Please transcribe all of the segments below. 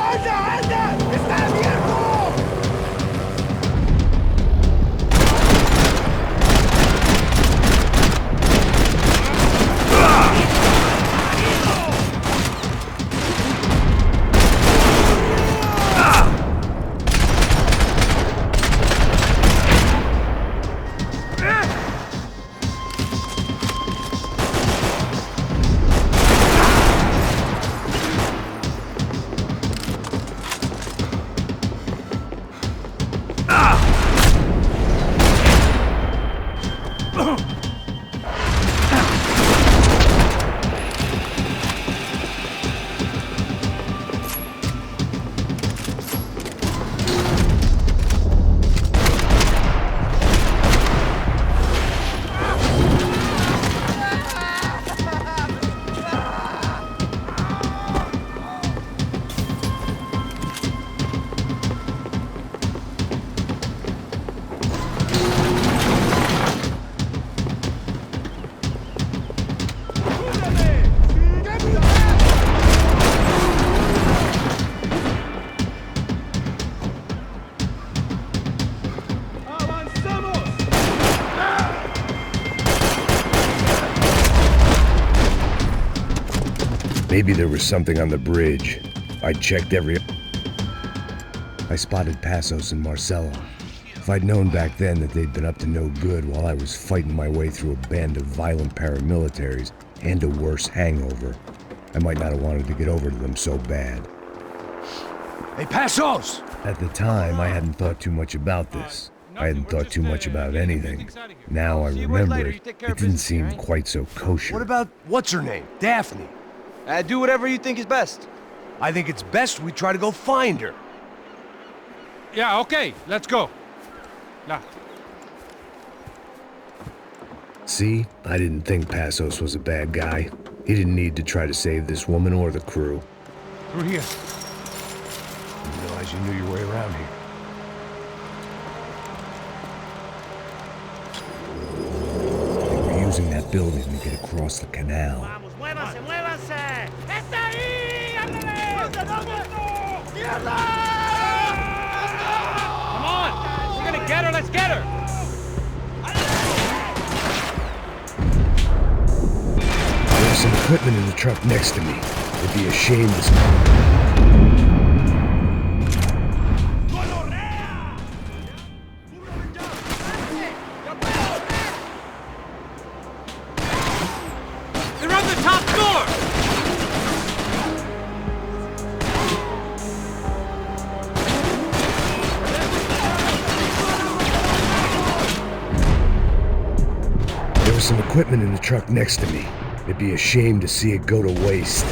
¡Anda, anda! ¡Está abierto! Maybe there was something on the bridge. I checked every... I spotted Passos and Marcelo. If I'd known back then that they'd been up to no good while I was fighting my way through a band of violent paramilitaries and a worse hangover, I might not have wanted to get over to them so bad. Hey, Passos! At the time, I hadn't thought too much about this. I hadn't thought too much about anything. Now I remember it didn't seem quite so kosher. What about, what's her name? Daphne? Do whatever you think is best. I think it's best we try to go find her. Yeah, okay, let's go. Now. See? I didn't think Passos was a bad guy. He didn't need to try to save this woman or the crew. Through here. Didn't realize you knew your way around here. They were using that building to get across the canal. ¡Vamos, muévanse, muévanse! ¡Está ahí! ¡Ándale! ¡Mierda! Come on! We're gonna get her, let's get her! There's some equipment in the truck next to me. It'd be a shame to... Some equipment in the truck next to me. It'd be a shame to see it go to waste.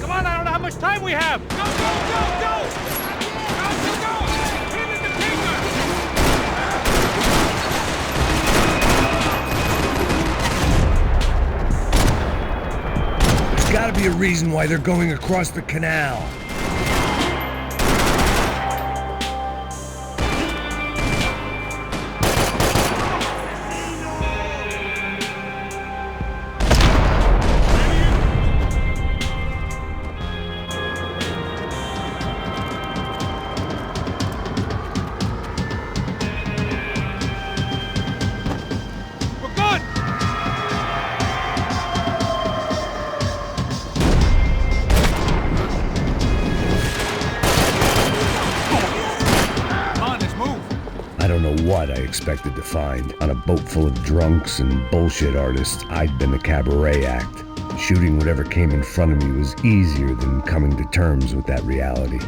Come on, I don't know how much time we have! Go, go, go, go! Go, go, go! Hit in the finger! There's gotta be a reason why they're going across the canal. What I expected to find. On a boat full of drunks and bullshit artists, I'd been the cabaret act. Shooting whatever came in front of me was easier than coming to terms with that reality.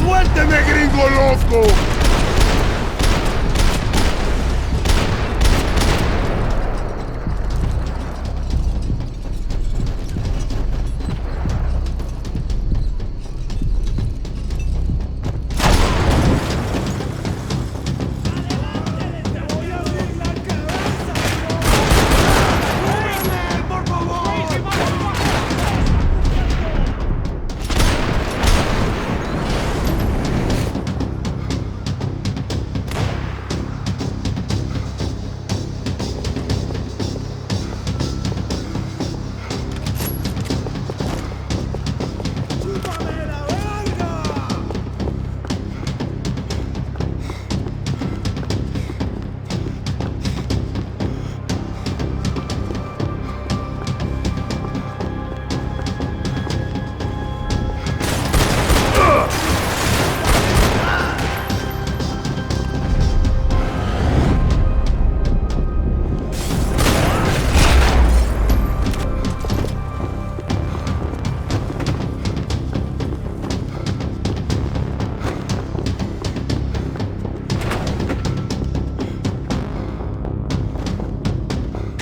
¡Suélteme, gringo loco!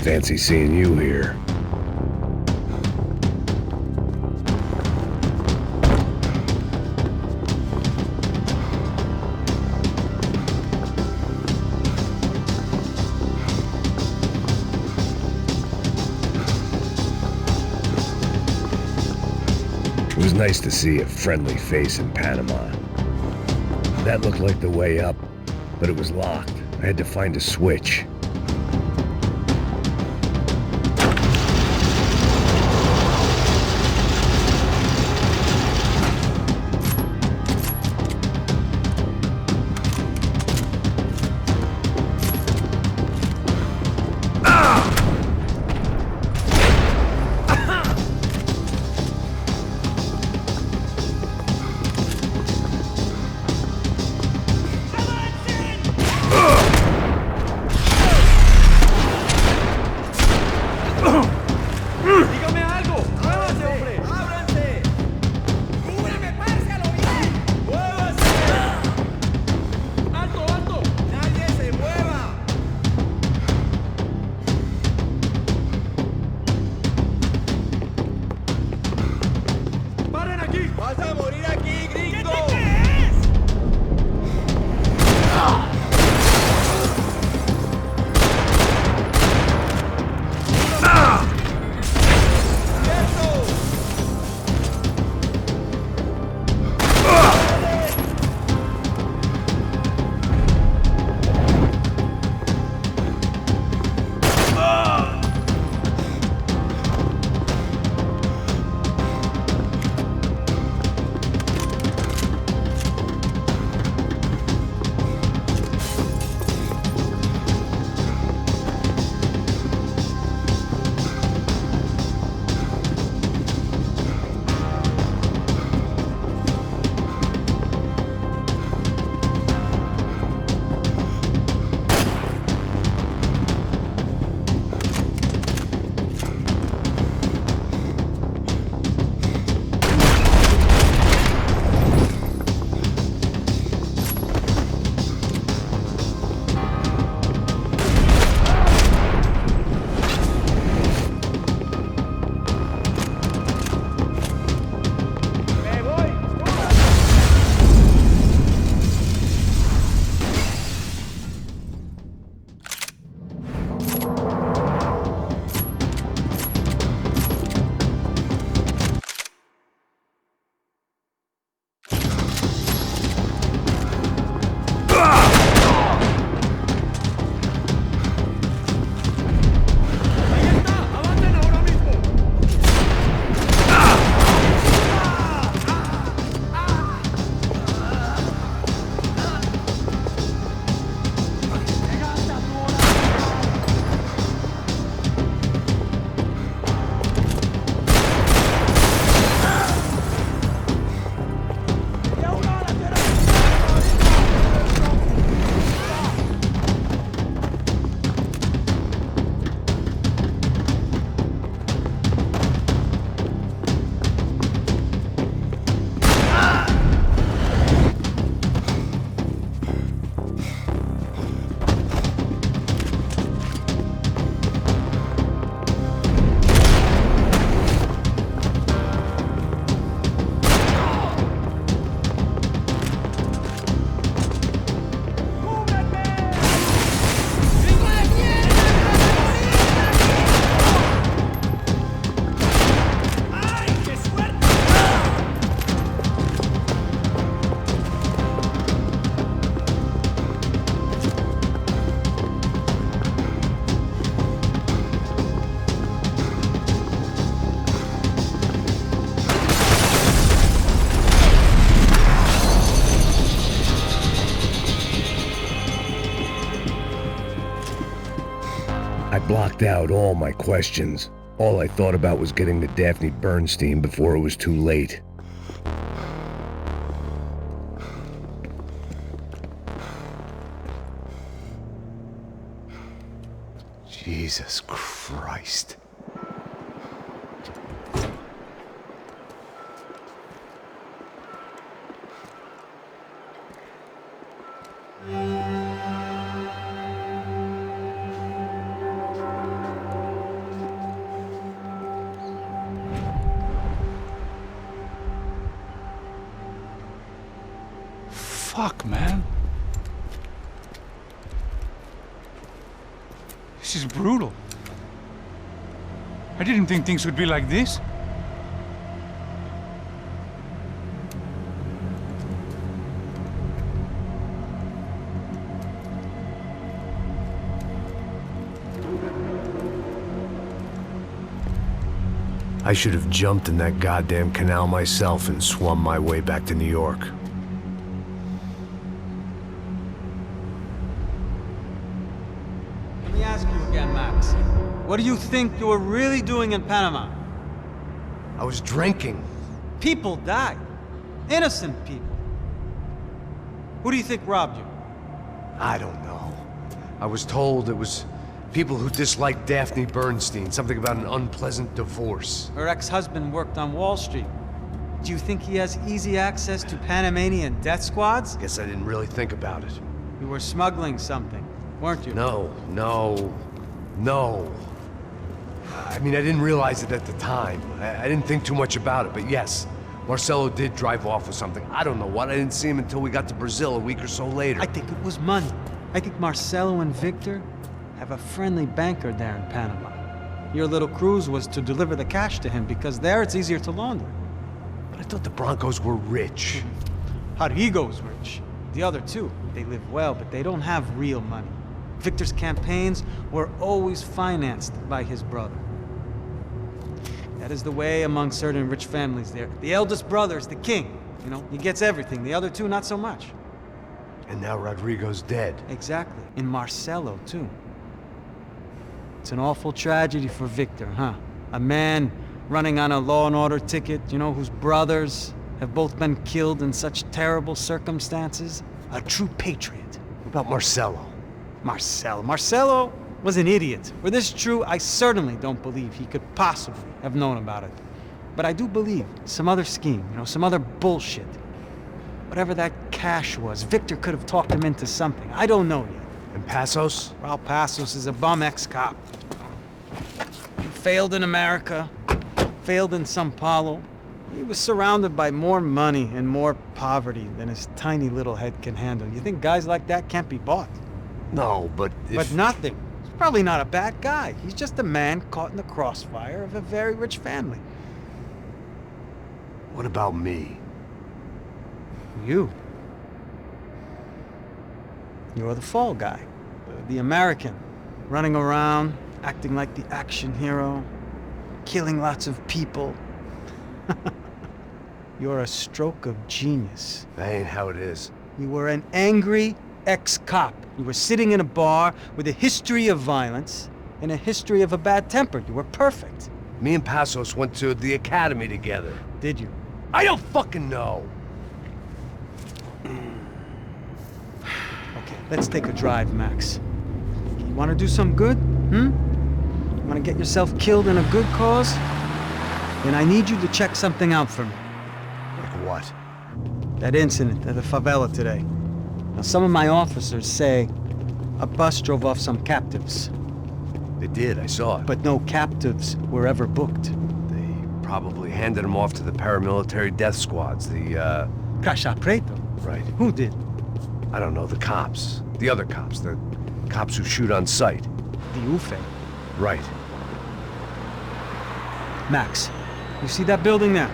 Fancy seeing you here. It was nice to see a friendly face in Panama. That looked like the way up, but it was locked. I had to find a switch. Dígame algo. ¡Muévase, hombre! ¡Ábranse! ¡Cúbreme, parce, a lo bien! ¡Muévase! ¡Alto, alto! ¡Nadie se mueva! ¡Paren aquí! ¡Vas a morir aquí, gringo! ¿Qué te crees? I blocked out all my questions. All I thought about was getting to Daphne Bernstein before it was too late. Jesus Christ. Fuck, man. This is brutal. I didn't think things would be like this. I should have jumped in that goddamn canal myself and swum my way back to New York. Let me ask you again, Max. What do you think you were really doing in Panama? I was drinking. People died. Innocent people. Who do you think robbed you? I don't know. I was told it was people who disliked Daphne Bernstein, something about an unpleasant divorce. Her ex-husband worked on Wall Street. Do you think he has easy access to Panamanian death squads? Guess I didn't really think about it. You were smuggling something, weren't you? No. I mean, I didn't realize it at the time. I didn't think too much about it, but yes, Marcelo did drive off with something. I don't know what. I didn't see him until we got to Brazil a week or so later. I think it was money. I think Marcelo and Victor have a friendly banker there in Panama. Your little cruise was to deliver the cash to him because there it's easier to launder. But I thought the Broncos were rich. Rodrigo's rich. The other two, they live well, but they don't have real money. Victor's campaigns were always financed by his brother. That is the way among certain rich families there. The eldest brother is the king. You know, he gets everything. The other two, not so much. And now Rodrigo's dead. Exactly. And Marcelo, too. It's an awful tragedy for Victor, huh? A man running on a law and order ticket, you know, whose brothers have both been killed in such terrible circumstances. A true patriot. What about Marcelo? Marcelo was an idiot. Were this true, I certainly don't believe he could possibly have known about it. But I do believe some other scheme, you know, some other bullshit. Whatever that cash was, Victor could have talked him into something. I don't know yet. And Passos? Raul Passos is a bum ex-cop. He failed in America, failed in Sao Paulo. He was surrounded by more money and more poverty than his tiny little head can handle. You think guys like that can't be bought? No, but if... But nothing. He's probably not a bad guy. He's just a man caught in the crossfire of a very rich family. What about me? You. You're the fall guy. The American. Running around, acting like the action hero. Killing lots of people. You're a stroke of genius. That ain't how it is. You were an angry ex-cop. You were sitting in a bar with a history of violence and a history of a bad temper. You were perfect. Me and Passos went to the academy together. Did you? I don't fucking know! Okay, let's take a drive, Max. You want to do some good? You want to get yourself killed in a good cause? Then I need you to check something out for me. Like what? That incident at the favela today. Now, some of my officers say a bus drove off some captives. They did, I saw it. But no captives were ever booked. They probably handed them off to the paramilitary death squads, the, Caixa Preto? Right. Who did? I don't know, the cops. The other cops, the cops who shoot on sight. The UFE. Right. Max, you see that building there?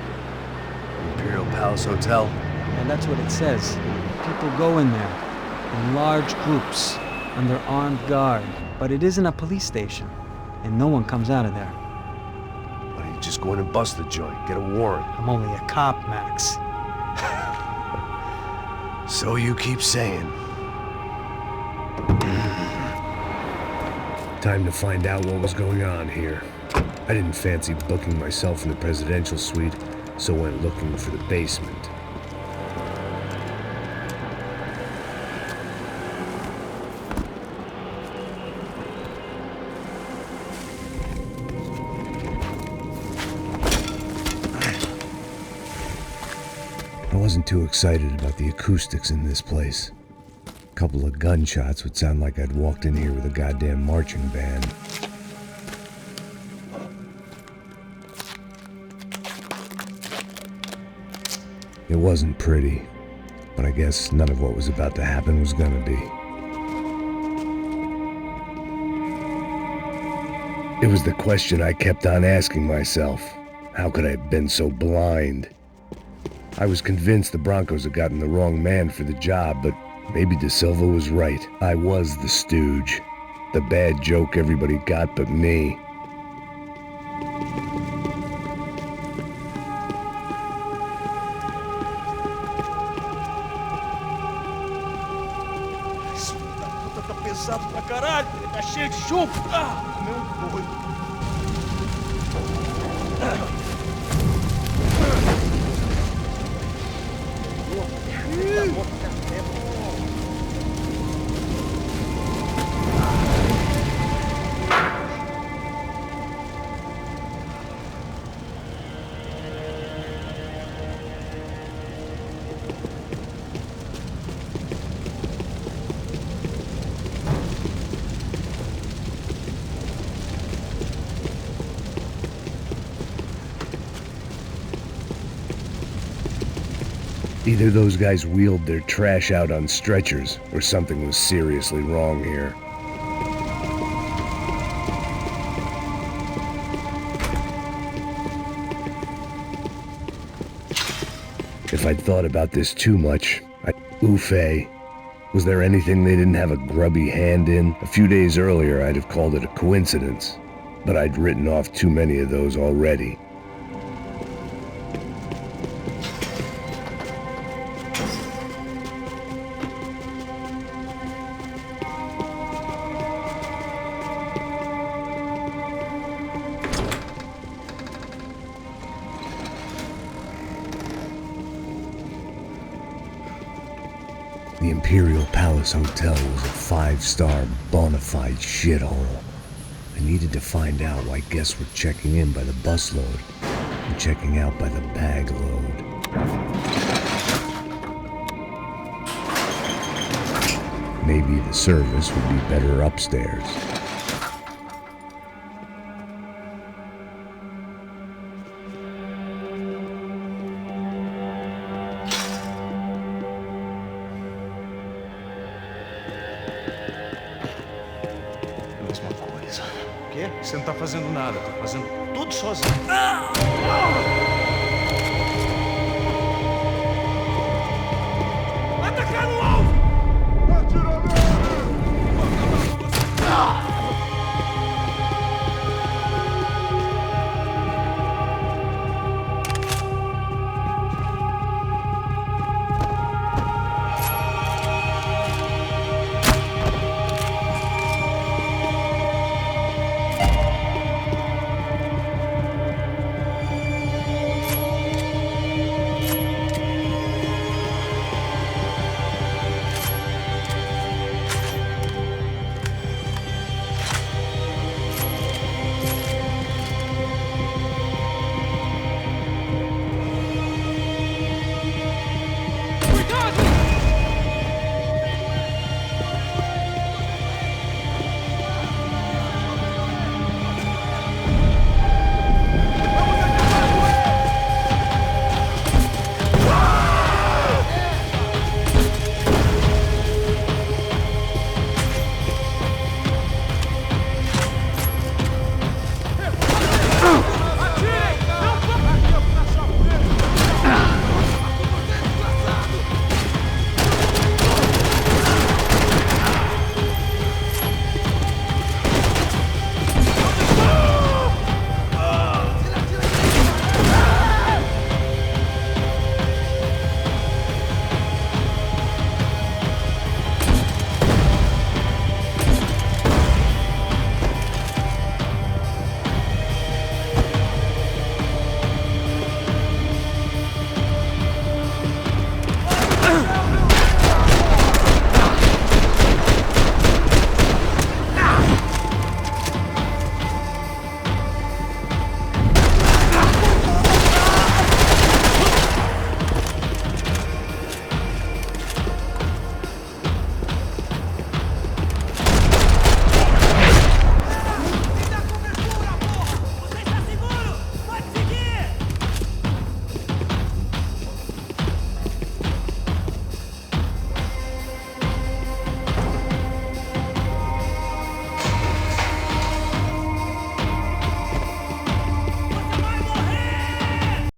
Imperial Palace Hotel? And that's what it says. People go in there in large groups under armed guard. But it isn't a police station, and no one comes out of there. Why don't you just go in and bust the joint, get a warrant? I'm only a cop, Max. So you keep saying. Time to find out what was going on here. I didn't fancy booking myself in the presidential suite, so went looking for the basement. I wasn't too excited about the acoustics in this place. A couple of gunshots would sound like I'd walked in here with a goddamn marching band. It wasn't pretty. But I guess none of what was about to happen was gonna be. It was the question I kept on asking myself. How could I have been so blind? I was convinced the Broncos had gotten the wrong man for the job, but maybe De Silva was right. I was the stooge. The bad joke everybody got but me. Esse filho da puta tá pesado pra caralho. Ele tá cheio de chumbo. Ah, meu doido. Either those guys wheeled their trash out on stretchers, or something was seriously wrong here. If I'd thought about this too much, Oof-ay. Was there anything they didn't have a grubby hand in? A few days earlier, I'd have called it a coincidence, but I'd written off too many of those already. The Imperial Palace Hotel was a five-star, bona fide shithole. I needed to find out why guests were checking in by the busload and checking out by the bag load. Maybe the service would be better upstairs. Mesma coisa. O quê? Você não tá fazendo nada, tá fazendo Tudo sozinho. Atacar no alvo! Atira nele!